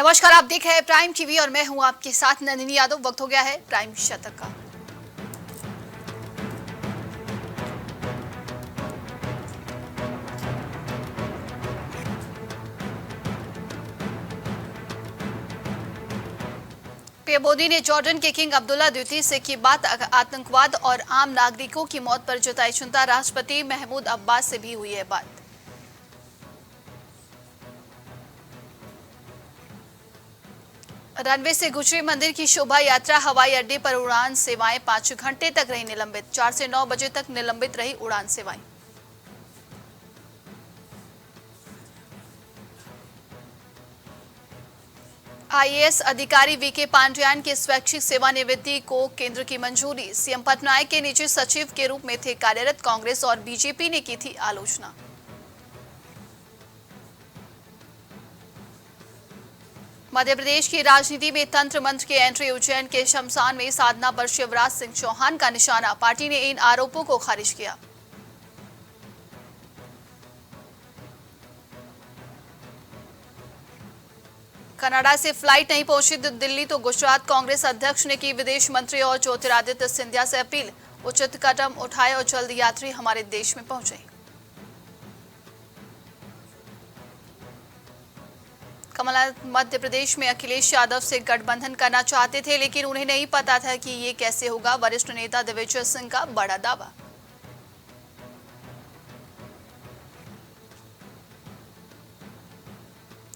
नमस्कार, आप देख रहे हैं प्राइम टीवी और मैं हूं आपके साथ नंदिनी यादव। वक्त हो गया है प्राइम शतक का। पीएम मोदी ने जॉर्डन के किंग अब्दुल्ला द्वितीय से की बात। आतंकवाद और आम नागरिकों की मौत पर जताई चिंता। राष्ट्रपति महमूद अब्बास से भी हुई है बात। रनवे से गुजरी मंदिर की शोभा यात्रा। हवाई अड्डे पर उड़ान सेवाएं 5 घंटे तक रही निलंबित। 4 से 9 बजे तक निलंबित रही उड़ान सेवाएं। आईएएस अधिकारी वीके पांड्यान के स्वैच्छिक सेवानिवृत्ति को केंद्र की मंजूरी। सीएम पटनायक के निजी सचिव के रूप में थे कार्यरत। कांग्रेस और बीजेपी ने की थी आलोचना। मध्य प्रदेश की राजनीति में तंत्र मंत्र की एंट्री। उज्जैन के शमशान में साधना पर शिवराज सिंह चौहान का निशाना। पार्टी ने इन आरोपों को खारिज किया। कनाडा से फ्लाइट नहीं पहुंची दिल्ली तो गुजरात कांग्रेस अध्यक्ष ने की विदेश मंत्री और ज्योतिरादित्य सिंधिया से अपील। उचित कदम उठाए और जल्द यात्री हमारे देश में पहुंचे। कमलनाथ मध्य प्रदेश में अखिलेश यादव से गठबंधन करना चाहते थे, लेकिन उन्हें नहीं पता था कि ये कैसे होगा। वरिष्ठ नेता दिग्विजय सिंह का बड़ा दावा।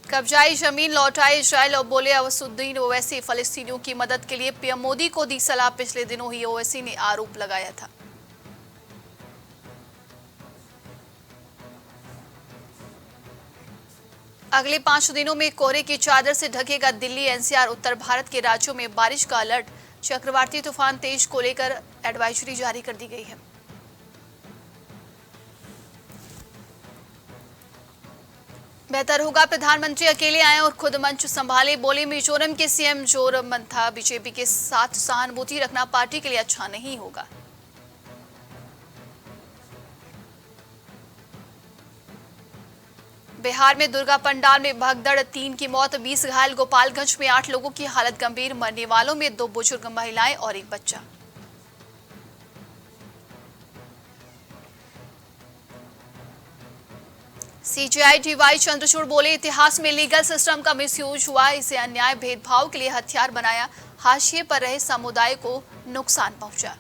कब्जाई जमीन लौटाए इजरायल और बोले असदुद्दीन ओवैसी फलस्तीनियों की मदद के लिए पीएम मोदी को दी सलाह। पिछले दिनों ही ओवैसी ने आरोप लगाया था। अगले 5 दिनों में कोहरे की चादर से ढकेगा दिल्ली एनसीआर। उत्तर भारत के राज्यों में बारिश का अलर्ट। चक्रवाती तूफान तेज को लेकर एडवाइजरी जारी कर दी गई है। बेहतर होगा प्रधानमंत्री अकेले आए और खुद मंच संभाले। बोले मिजोरम के सीएम जोरमथंगा बीजेपी के साथ सहानुभूति रखना पार्टी के लिए अच्छा नहीं होगा। बिहार में दुर्गा पंडाल में भगदड़, 3 की मौत, 20 घायल। गोपालगंज में 8 लोगों की हालत गंभीर। मरने वालों में 2 बुजुर्ग महिलाएं और 1 बच्चा। सीजेआई डीवाई चंद्रचूड़ बोले इतिहास में लीगल सिस्टम का मिसयूज हुआ। इसे अन्याय भेदभाव के लिए हथियार बनाया। हाशिए पर रहे समुदाय को नुकसान पहुंचा।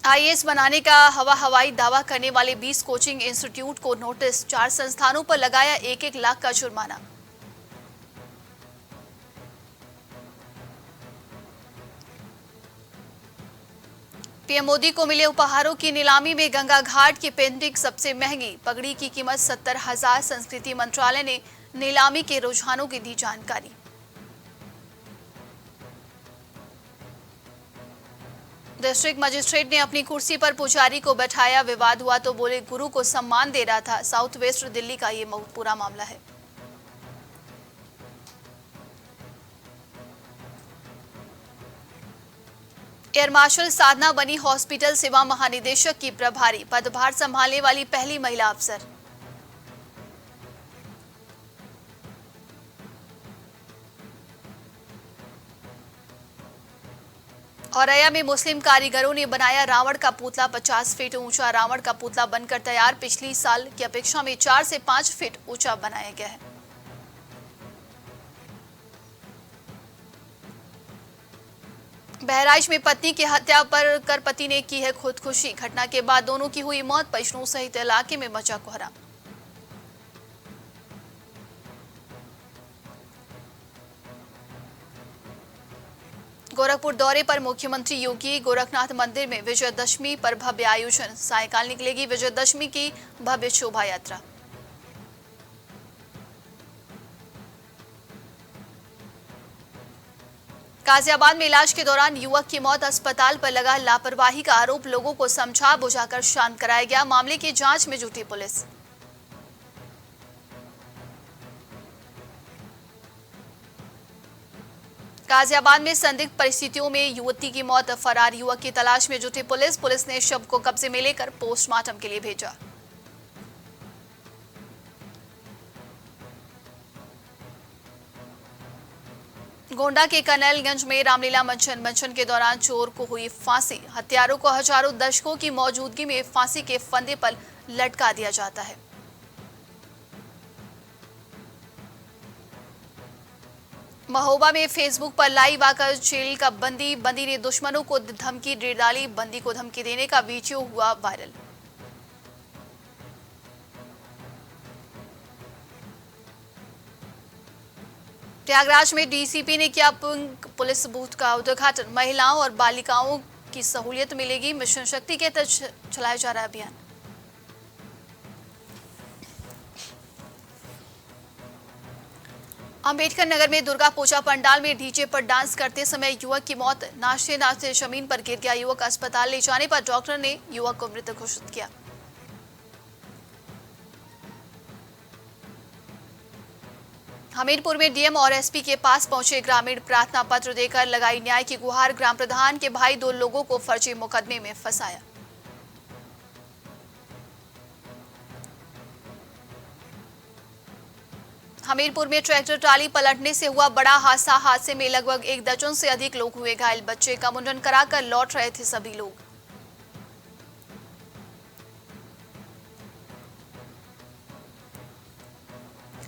आईएएस बनाने का हवाई दावा करने वाले 20 कोचिंग इंस्टीट्यूट को नोटिस। 4 संस्थानों पर लगाया 1-1 लाख का जुर्माना। पीएम मोदी को मिले उपहारों की नीलामी में गंगा घाट की पेंटिंग सबसे महंगी। पगड़ी की कीमत 70,000। संस्कृति मंत्रालय ने नीलामी के रुझानों की दी जानकारी। डिस्ट्रिक्ट मजिस्ट्रेट ने अपनी कुर्सी पर पुजारी को बैठाया। विवाद हुआ तो बोले गुरु को सम्मान दे रहा था। साउथ वेस्ट दिल्ली का ये पूरा मामला है। एयर मार्शल साधना बनी हॉस्पिटल सेवा महानिदेशक की प्रभारी। पदभार संभालने वाली पहली महिला अफसर। औरैया में मुस्लिम कारीगरों ने बनाया रावण का पुतला। 50 फीट ऊंचा रावण का पुतला बनकर तैयार। पिछली साल की अपेक्षा में 4 से 5 फीट ऊंचा बनाया गया है। बहराइच में पत्नी की हत्या पर कर पति ने की है खुदकुशी। घटना के बाद दोनों की हुई मौत। पैशनों सहित इलाके में मचा कोहराम। गोरखपुर दौरे पर मुख्यमंत्री योगी। गोरखनाथ मंदिर में विजयदशमी पर भव्य आयोजन। सायकाल निकलेगी विजयदशमी की भव्य शोभा यात्रा। गाजियाबाद में इलाज के दौरान युवक की मौत। अस्पताल पर लगा लापरवाही का आरोप। लोगों को समझा बुझाकर शांत कराया गया। मामले की जांच में जुटी पुलिस। गाजियाबाद में संदिग्ध परिस्थितियों में युवती की मौत। फरार युवक की तलाश में जुटी पुलिस ने शव को कब्जे में लेकर पोस्टमार्टम के लिए भेजा। गोंडा के कनैलगंज में रामलीला मंचन के दौरान चोर को हुई फांसी। हत्यारों को हजारों दर्शकों की मौजूदगी में फांसी के फंदे पर लटका दिया जाता है। महोबा में फेसबुक पर लाइव आकर जेल का बंदी ने दुश्मनों को धमकी दे डाली। बंदी को धमकी देने का वीडियो हुआ वायरल। प्रयागराज में डीसीपी ने किया पुलिस बूथ का उद्घाटन। महिलाओं और बालिकाओं की सहूलियत मिलेगी। मिशन शक्ति के तहत चलाया जा रहा है अभियान। अंबेडकर नगर में दुर्गा पूजा पंडाल में डीजे पर डांस करते समय युवक की मौत। नाचते नाचते जमीन पर गिर गया युवक। अस्पताल ले जाने पर डॉक्टर ने युवक को मृत घोषित किया। हमीरपुर में डीएम और एसपी के पास पहुंचे ग्रामीण। प्रार्थना पत्र देकर लगाई न्याय की गुहार। ग्राम प्रधान के भाई 2 लोगों को फर्जी मुकदमे में फंसाया। हमीरपुर में ट्रैक्टर ट्राली पलटने से हुआ बड़ा हादसा। हादसे में लगभग 1 दर्जन से अधिक लोग हुए घायल। बच्चे का मुंडन कराकर लौट रहे थे सभी लोग।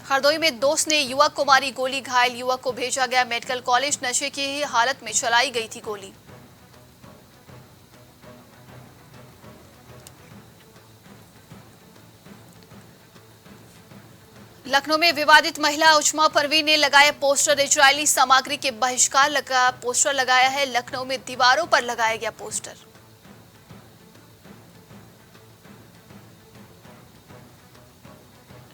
हरदोई में दोस्त ने युवक को मारी गोली। घायल युवक को भेजा गया मेडिकल कॉलेज। नशे की हालत में चलाई गई थी गोली। लखनऊ में विवादित महिला उष्मा परवीन ने लगाया पोस्टर। इजरायली सामग्री के बहिष्कार लगा पोस्टर लगाया है। लखनऊ में दीवारों पर लगाया गया पोस्टर।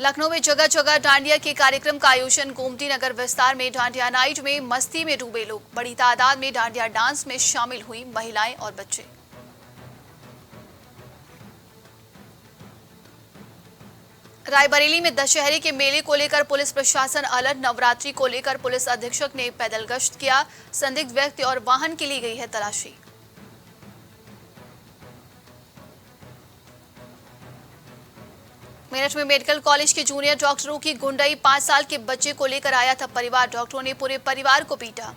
लखनऊ में जगह जगह डांडिया के कार्यक्रम का आयोजन। गोमती नगर विस्तार में डांडिया नाइट में मस्ती में डूबे लोग। बड़ी तादाद में डांडिया डांस में शामिल हुई महिलाएं और बच्चे। रायबरेली में दशहरे के मेले को लेकर पुलिस प्रशासन अलर्ट। नवरात्रि को लेकर पुलिस अधीक्षक ने पैदल गश्त किया। संदिग्ध व्यक्ति और वाहन की ली गई है तलाशी। मेरठ में मेडिकल कॉलेज के जूनियर डॉक्टरों की गुंडई। 5 साल के बच्चे को लेकर आया था परिवार। डॉक्टरों ने पूरे परिवार को पीटा।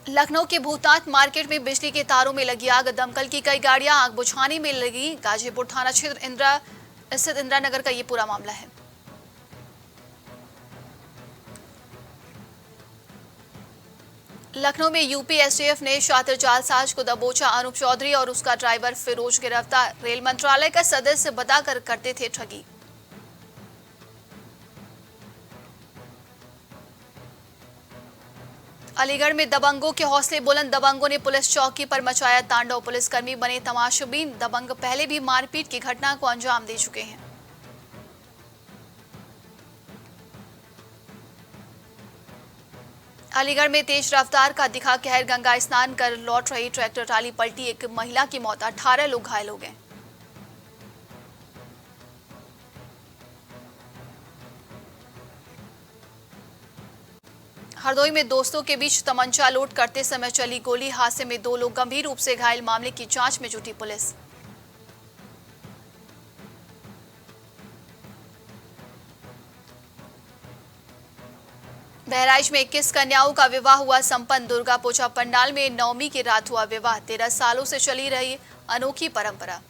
लखनऊ के भूतनाथ मार्केट में बिजली के तारों में लगी आग। दमकल की कई गाड़ियां आग बुझाने में लगी। गाजीपुर थाना क्षेत्र स्थित इंदिरा नगर का ये पूरा मामला है। लखनऊ में यूपी एसटीएफ ने शातिर जालसाज को दबोचा। अनूप चौधरी और उसका ड्राइवर फिरोज गिरफ्तार। रेल मंत्रालय का सदस्य बताकर करते थे ठगी। अलीगढ़ में दबंगों के हौसले बुलंद। दबंगों ने पुलिस चौकी पर मचाया तांडव। पुलिसकर्मी बने तमाशबीन। दबंग पहले भी मारपीट की घटना को अंजाम दे चुके हैं। अलीगढ़ में तेज रफ्तार का दिखा कहर। गंगा स्नान कर लौट रही ट्रैक्टर ट्राली पलटी। एक महिला की मौत। 18 लोग घायल हो गए। हरदोई में दोस्तों के बीच तमंचा लोड करते समय चली गोली। हादसे में 2 लोग गंभीर रूप से घायल। मामले की जांच में जुटी पुलिस। बहराइच में 21 कन्याओं का विवाह हुआ संपन्न। दुर्गा पूजा पंडाल में नवमी की रात हुआ विवाह। 13 सालों से चली रही अनोखी परंपरा।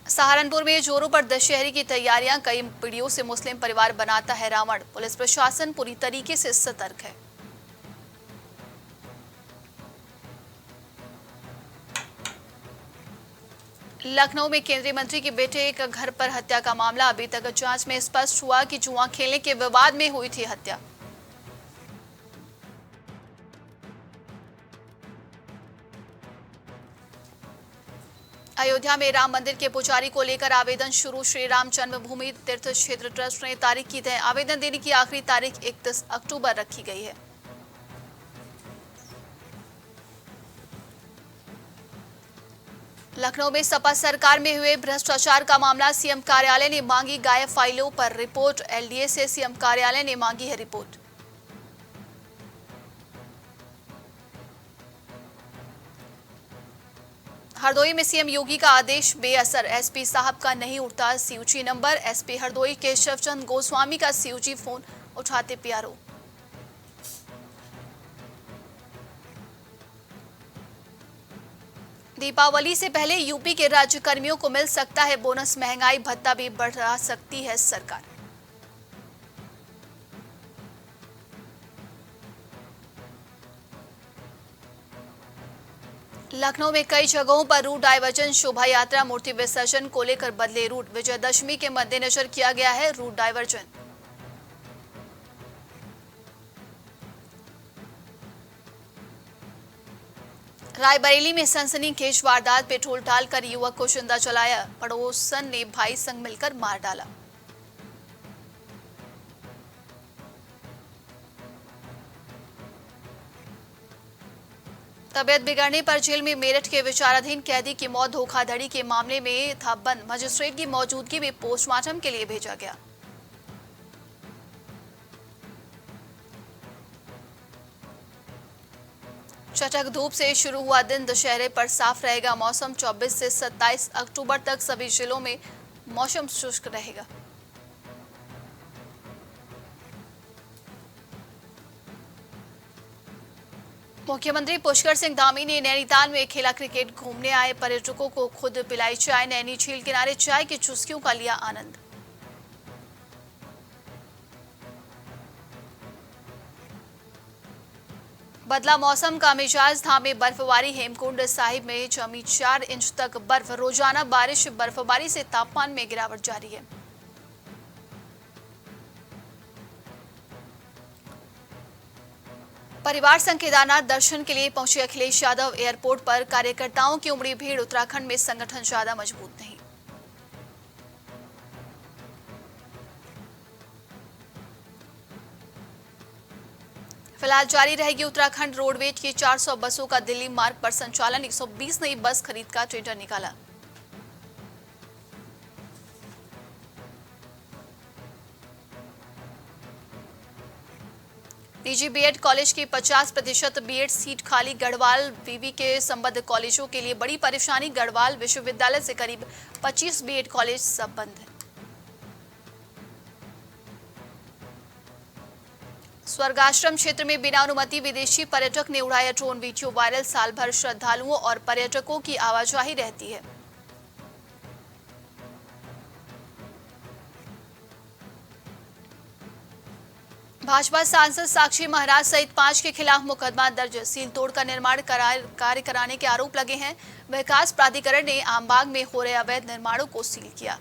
सहारनपुर में जोरों पर दशहरे की तैयारियां। कई पीढ़ियों से मुस्लिम परिवार बनाता है रावण। पुलिस प्रशासन पूरी तरीके से सतर्क है। लखनऊ में केंद्रीय मंत्री के बेटे एक घर पर हत्या का मामला। अभी तक जांच में स्पष्ट हुआ कि जुआ खेलने के विवाद में हुई थी हत्या। अयोध्या में राम मंदिर के पुजारी को लेकर आवेदन शुरू। श्री राम जन्मभूमि तीर्थ क्षेत्र ट्रस्ट ने तारीख की तय। आवेदन देने की आखिरी तारीख 31 अक्टूबर रखी गई है। लखनऊ में सपा सरकार में हुए भ्रष्टाचार का मामला। सीएम कार्यालय ने मांगी गायब फाइलों पर रिपोर्ट। एलडीए से सीएम कार्यालय ने मांगी है रिपोर्ट। हरदोई में सीएम योगी का आदेश बेअसर, एसपी साहब का नहीं उठता CUG number. SP Hardoi Keshav Chand Goswami का सीयूजी फोन उठाते पीआरओ। दीपावली से पहले यूपी के राज्य कर्मियों को मिल सकता है बोनस, महंगाई भत्ता भी बढ़ा सकती है सरकार। लखनऊ में कई जगहों पर रूट डायवर्जन, शोभा यात्रा मूर्ति विसर्जन को लेकर बदले रूट। विजयदशमी के मद्देनजर किया गया है रूट डायवर्जन। रायबरेली में सनसनीखेज वारदात, पेट्रोल डालकर युवक को जिंदा जलाया, पड़ोसन ने भाई संग मिलकर मार डाला। तबियत बिगड़ने पर जेल में मेरठ के विचाराधीन कैदी की मौत, धोखाधड़ी के मामले में था बंद, मजिस्ट्रेट की मौजूदगी में पोस्टमार्टम के लिए भेजा गया। चटक धूप से शुरू हुआ दिन, दशहरे पर साफ रहेगा मौसम। 24 से 27 अक्टूबर तक सभी जिलों में मौसम शुष्क रहेगा। मुख्यमंत्री पुष्कर सिंह धामी ने नैनीताल में खेला क्रिकेट, घूमने आए पर्यटकों को खुद पिलाई चाय, नैनी झील किनारे चाय की चुस्कियों का लिया आनंद। बदला मौसम का मिजाज, थामे बर्फबारी, हेमकुंड साहिब में जमी 4 इंच तक बर्फ। रोजाना बारिश बर्फबारी से तापमान में गिरावट जारी है। परिवार संग केदारनाथ दर्शन के लिए पहुंचे अखिलेश यादव, एयरपोर्ट पर कार्यकर्ताओं की उमड़ी भीड़। उत्तराखंड में संगठन ज्यादा मजबूत नहीं। फिलहाल जारी रहेगी उत्तराखंड रोडवेज की 400 बसों का दिल्ली मार्ग पर संचालन, 120 नई बस खरीद का टेंडर निकाला। निजी बीएड कॉलेज की 50% बीएड सीट खाली, गढ़वाल विवि के संबद्ध कॉलेजों के लिए बड़ी परेशानी। गढ़वाल विश्वविद्यालय से करीब 25 बीएड कॉलेज सब बंद हैं। स्वर्गाश्रम क्षेत्र में बिना अनुमति विदेशी पर्यटक ने उड़ाया ड्रोन, वीडियो वायरल। साल भर श्रद्धालुओं और पर्यटकों की आवाजाही रहती है। भाजपा सांसद साक्षी महाराज सहित 5 के खिलाफ मुकदमा दर्ज, सील तोड़ का निर्माण कार्य कराने के आरोप लगे हैं। विकास प्राधिकरण ने आमबाग में हो रहे अवैध निर्माणों को सील किया।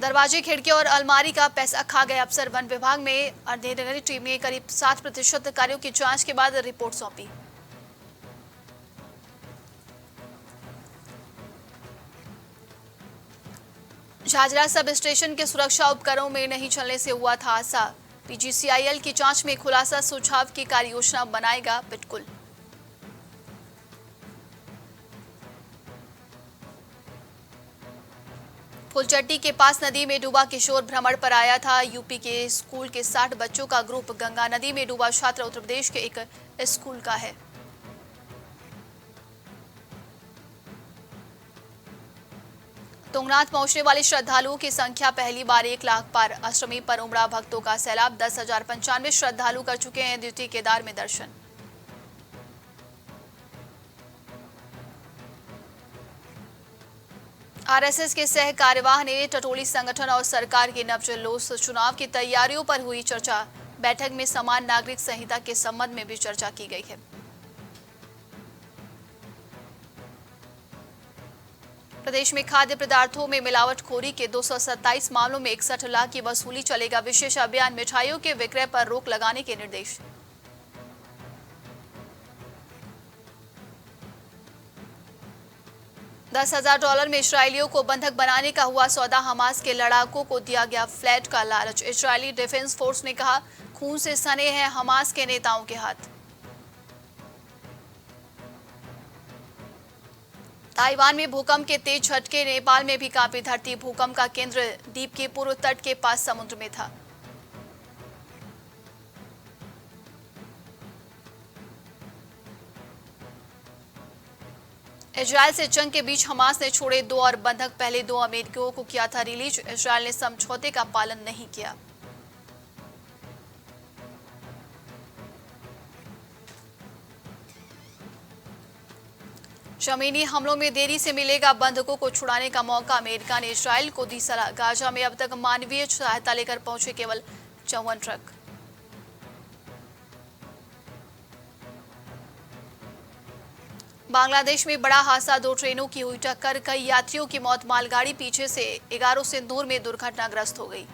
दरवाजे, खिड़कियों और अलमारी का पैसा खा गए अफसर। वन विभाग में अधिकारी टीम ने करीब 7% कार्यों की जांच के बाद रिपोर्ट सौंपी। झाझरा सब स्टेशन के सुरक्षा उपकरणों में नहीं चलने से हुआ था हादसा। पीजीसीआईएल की जांच में खुलासा, सुझाव की कार्य योजना बनाएगा बिटकुल। फुलचट्टी के पास नदी में डूबा किशोर भ्रमण पर आया था। यूपी के स्कूल के 60 बच्चों का ग्रुप। गंगा नदी में डूबा छात्र उत्तर प्रदेश के एक स्कूल का है। तुंगनाथ पहुंचने वाले श्रद्धालुओं की संख्या पहली बार 1 लाख पार। अष्टमी पर उमड़ा भक्तों का सैलाब। 10,095 श्रद्धालु कर चुके हैं द्वितीय केदार में दर्शन। आरएसएस के सह कार्यवाह ने टटोली संगठन और सरकार के नवजलोस। चुनाव की तैयारियों पर हुई चर्चा। बैठक में समान नागरिक संहिता के संबंध में भी चर्चा की गई है। प्रदेश में खाद्य पदार्थों में मिलावटखोरी के 227 मामलों में 61 लाख की वसूली। चलेगा विशेष अभियान। मिठाइयों के विक्रय पर रोक लगाने के निर्देश। $10,000 में इजरायलियों को बंधक बनाने का हुआ सौदा। हमास के लड़ाकों को दिया गया फ्लैट का लालच। इजरायली डिफेंस फोर्स ने कहा, खून से सने हैं हमास के नेताओं के हाथ। ताइवान में भूकंप के तेज झटके। नेपाल में भी कांपी धरती। भूकंप का केंद्र द्वीप के पूर्व तट के पास समुद्र में था। इजरायल से जंग के बीच हमास ने छोड़े 2 और बंधक, पहले 2 अमेरिकियों को किया था रिलीज। इजरायल ने समझौते का पालन नहीं किया। जमीनी हमलों में देरी से मिलेगा बंधकों को छुड़ाने का मौका, अमेरिका ने इजरायल को दी सलाह। गाजा में अब तक मानवीय सहायता लेकर पहुंचे केवल 54 ट्रक। बांग्लादेश में बड़ा हादसा, 2 ट्रेनों की हुई टक्कर, कई यात्रियों की मौत, मालगाड़ी पीछे से 11 सिंदूर में दुर्घटनाग्रस्त हो गई।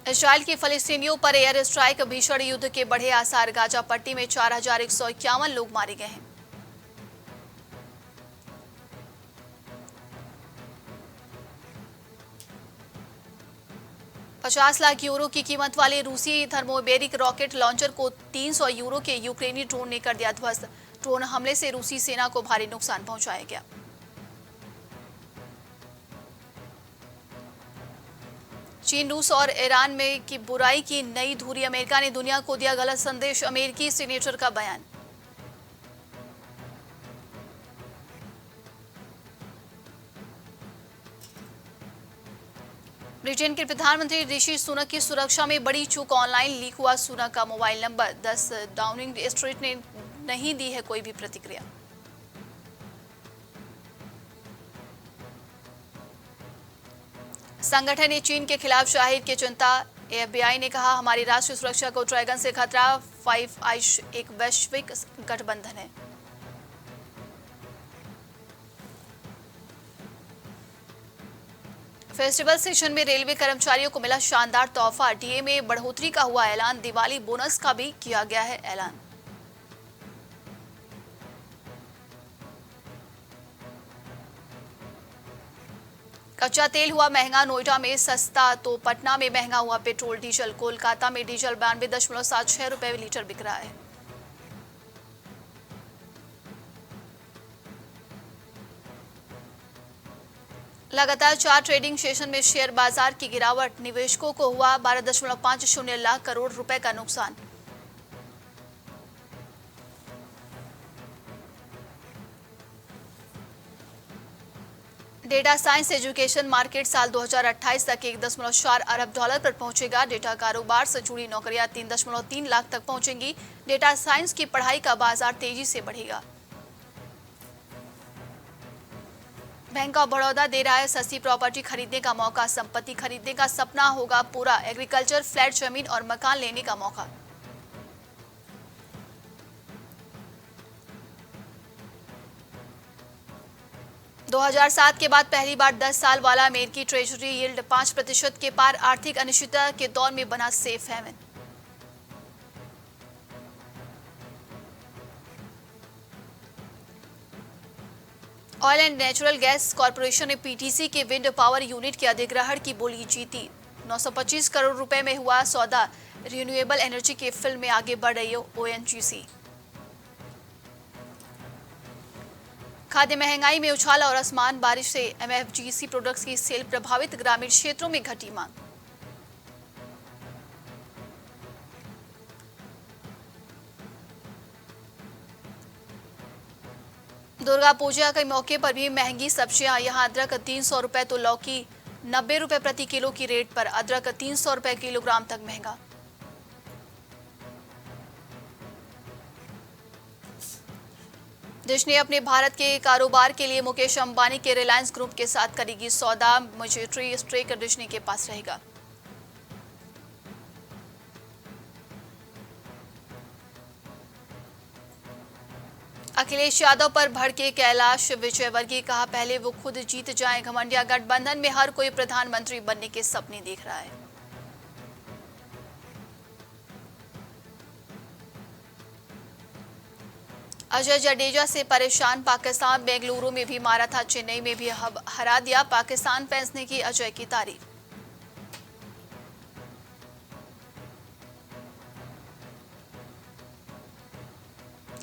इजरायल की फलस्तीनियों पर एयर स्ट्राइक, भीषण युद्ध के बढ़े आसार, गाजा पट्टी में 4151 लोग मारे गए हैं। €50 लाख की कीमत वाले रूसी थर्मोबेरिक रॉकेट लॉन्चर को €300 के यूक्रेनी ड्रोन ने कर दिया ध्वस्त। ड्रोन हमले से रूसी सेना को भारी नुकसान पहुंचाया गया। चीन, रूस और ईरान में की बुराई की नई धुरी, अमेरिका ने दुनिया को दिया गलत संदेश, अमेरिकी सीनेटर का बयान। ब्रिटेन के प्रधानमंत्री ऋषि सुनक की सुरक्षा में बड़ी चूक, ऑनलाइन लीक हुआ सुनक का मोबाइल नंबर। 10 डाउनिंग स्ट्रीट ने नहीं दी है कोई भी प्रतिक्रिया। संगठन ने चीन के खिलाफ जाहिर की चिंता, एफबीआई ने कहा हमारी राष्ट्रीय सुरक्षा को ड्रैगन से खतरा, फाइव आइज एक वैश्विक गठबंधन है। फेस्टिवल सीजन में रेलवे कर्मचारियों को मिला शानदार तोहफा, डीए में बढ़ोतरी का हुआ ऐलान, दिवाली बोनस का भी किया गया है ऐलान। कच्चा तेल हुआ महंगा, नोएडा में सस्ता तो पटना में महंगा हुआ पेट्रोल डीजल। कोलकाता में डीजल 92.76 रुपए लीटर बिक रहा है। लगातार 4 ट्रेडिंग सेशन में शेयर बाजार की गिरावट, निवेशकों को हुआ 12.50 लाख करोड़ रुपए का नुकसान। डेटा साइंस एजुकेशन मार्केट साल 2028 तक $1.4 अरब पर पहुंचेगा। डेटा कारोबार से जुड़ी नौकरियां 3.3 लाख तक पहुंचेंगी। डेटा साइंस की पढ़ाई का बाजार तेजी से बढ़ेगा। बैंक ऑफ बड़ौदा दे रहा है सस्ती प्रॉपर्टी खरीदने का मौका, संपत्ति खरीदने का सपना होगा पूरा, एग्रीकल्चर, फ्लैट जमीन और मकान लेने का मौका। दो 2007 के बाद पहली बार 10 साल वाला अमेरिकी ट्रेजरी यील्ड 5% के पार, आर्थिक अनिश्चितता के दौर में बना safe haven. Oil and natural gas corporation ने पीटीसी के विंड पावर यूनिट के अधिग्रहण की बोली जीती। 925 करोड़ रुपए में हुआ सौदा, रिन्यूएबल एनर्जी के फील्ड में आगे बढ़ रही है ओएनजीसी। खाद्य महंगाई में उछाल और आसमान, बारिश से एमएफजीसी प्रोडक्ट्स की सेल प्रभावित, ग्रामीण क्षेत्रों में घटी मांग। दुर्गा पूजा के मौके पर भी महंगी सब्जियां, यहां अदरक 300 रुपए तो लौकी 90 रुपए प्रति किलो की रेट पर, अदरक 300 रुपए किलोग्राम तक महंगा। डिज्नी अपने भारत के कारोबार के लिए मुकेश अंबानी के रिलायंस ग्रुप के साथ करेगी सौदा, मॉनेटरी स्टेक डिज्नी के पास रहेगा। अखिलेश यादव पर भड़के कैलाश विजयवर्गीय, कहा पहले वो खुद जीत जाएं, घमंडिया गठबंधन में हर कोई प्रधानमंत्री बनने के सपने देख रहा है। अजय जडेजा से परेशान पाकिस्तान, बेंगलुरु में भी मारा था, चेन्नई में भी हरा दिया, पाकिस्तान फैंस ने की अजय की तारीफ।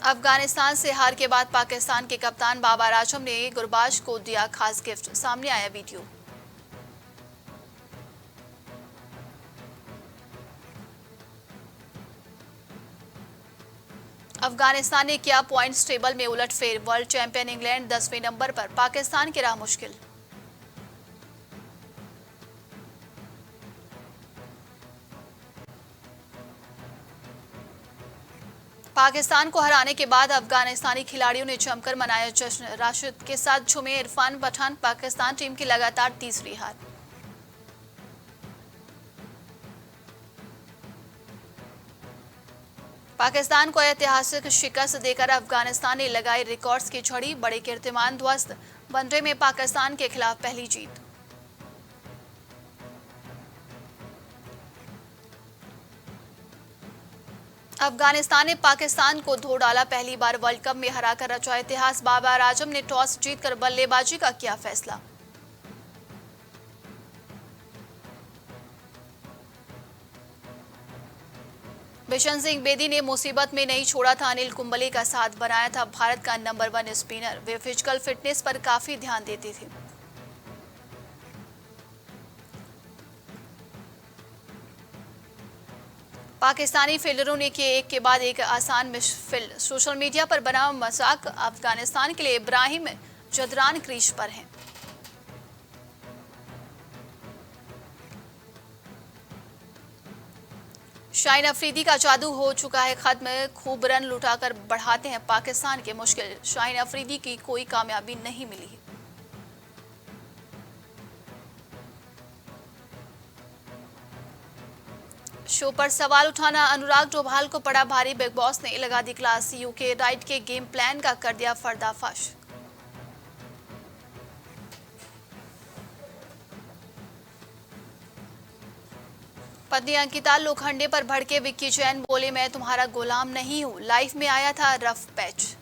अफगानिस्तान से हार के बाद पाकिस्तान के कप्तान बाबर आजम ने गुरबाज को दिया खास गिफ्ट, सामने आया वीडियो। अफगानिस्तान ने किया पॉइंट्स टेबल में उलटफेर, वर्ल्ड चैंपियन इंग्लैंड 10वें नंबर पर, पाकिस्तान की राह मुश्किल। पाकिस्तान को हराने के बाद अफगानिस्तानी खिलाड़ियों ने जमकर मनाया जश्न, राशिद के साथ झूमे इरफान पठान, पाकिस्तान टीम की लगातार तीसरी हार। पाकिस्तान को ऐतिहासिक शिकस्त देकर अफगानिस्तान ने लगाई रिकॉर्ड्स की झड़ी, बड़े कीर्तिमान ध्वस्त, वनडे में पाकिस्तान के खिलाफ पहली जीत। अफगानिस्तान ने पाकिस्तान को धो डाला, पहली बार वर्ल्ड कप में हराकर रचा इतिहास, बाबर आजम ने टॉस जीतकर बल्लेबाजी का किया फैसला। बिशन सिंह बेदी ने मुसीबत में नहीं छोड़ा था अनिल कुंबले का साथ, बनाया था भारत का नंबर 1 स्पिनर, वे फिजिकल फिटनेस पर काफी ध्यान देते थे। पाकिस्तानी फील्डरों ने किए एक के बाद एक आसान मिसफील्ड, सोशल मीडिया पर बना मजाक, अफगानिस्तान के लिए इब्राहिम जदरान क्रीज पर हैं। शाहीन अफरीदी का जादू हो चुका है खत्म, खूब रन लुटाकर बढ़ाते हैं पाकिस्तान के मुश्किल, शाहीन अफरीदी की कोई कामयाबी नहीं मिली। शो पर सवाल उठाना अनुराग डोभाल को पड़ा भारी, बिग बॉस ने लगा दी क्लास, यूके राइट के गेम प्लान का कर दिया पर्दाफाश। पत्नी अंकिता लोखंडे पर भड़के विक्की जैन, बोले मैं तुम्हारा गुलाम नहीं हूं, लाइफ में आया था रफ पैच।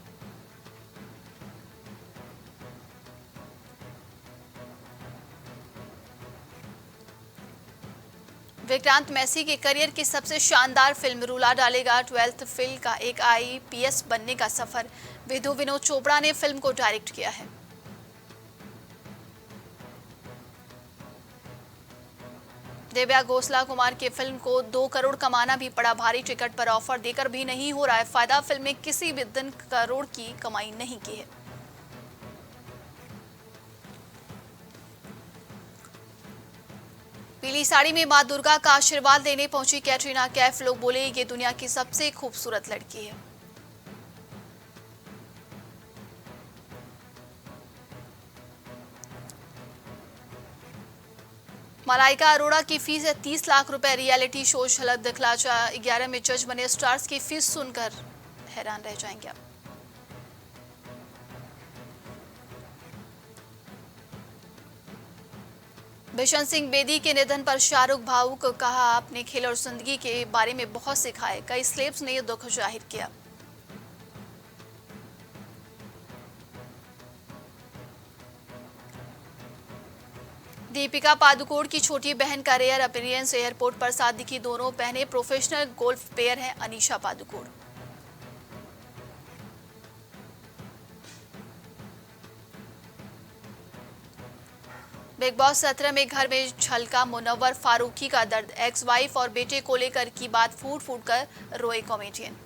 विक्रांत मैसी के करियर की सबसे शानदार फिल्म रुला डालेगा, 12th फेल का एक IPS बनने का सफर, विधु विनोद चोपड़ा ने फिल्म को डायरेक्ट किया है। दिव्या घोषला कुमार की फिल्म को 2 करोड़ कमाना भी पड़ा भारी, टिकट पर ऑफर देकर भी नहीं हो रहा है फायदा, फिल्म ने किसी भी दिन करोड़ की कमाई नहीं की है। पीली साड़ी में मां दुर्गा का आशीर्वाद लेने पहुंची कैटरीना कैफ, लोग बोले ये दुनिया की सबसे खूबसूरत लड़की है। मलाइका अरोड़ा की फीस है 30 लाख रुपए, रियलिटी शो झलक दिखला जा 11 में जज बने स्टार्स की फीस सुनकर हैरान रह जाएंगे आप। बिशन सिंह बेदी के निधन पर शाहरुख भावुक, कहा आपने खेल और जिंदगी के बारे में बहुत सिखाए, कई सेलेब्स ने दुख जाहिर किया। दीपिका पादुकोण की छोटी बहन का रेयर अपीयरेंस, एयरपोर्ट पर साथ दिखी दोनों बहनें, प्रोफेशनल गोल्फ प्लेयर हैं अनीशा पादुकोण। बिग बॉस 17 में घर में झलका मुनव्वर फारूकी का दर्द, एक्स वाइफ और बेटे को लेकर की बात फूट फूट कर रोए कॉमेडियन।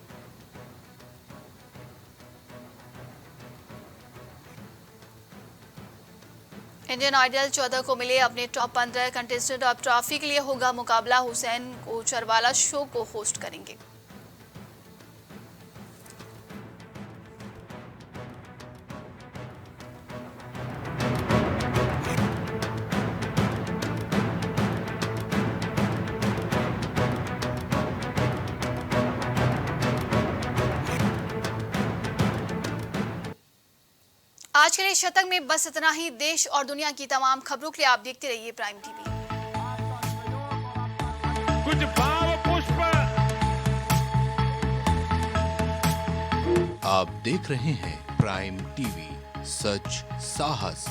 इंडियन आइडल 14 को मिले अपने टॉप 15 कंटेस्टेंट, अब ट्रॉफी के लिए होगा मुकाबला, हुसैन कोचरवाला शो को होस्ट करेंगे। आज के लिए शतक में बस इतना ही। देश और दुनिया की तमाम खबरों के लिए आप देखते रहिए प्राइम टीवी। कुछ भाव पुष्प। आप देख रहे हैं प्राइम टीवी, सच साहस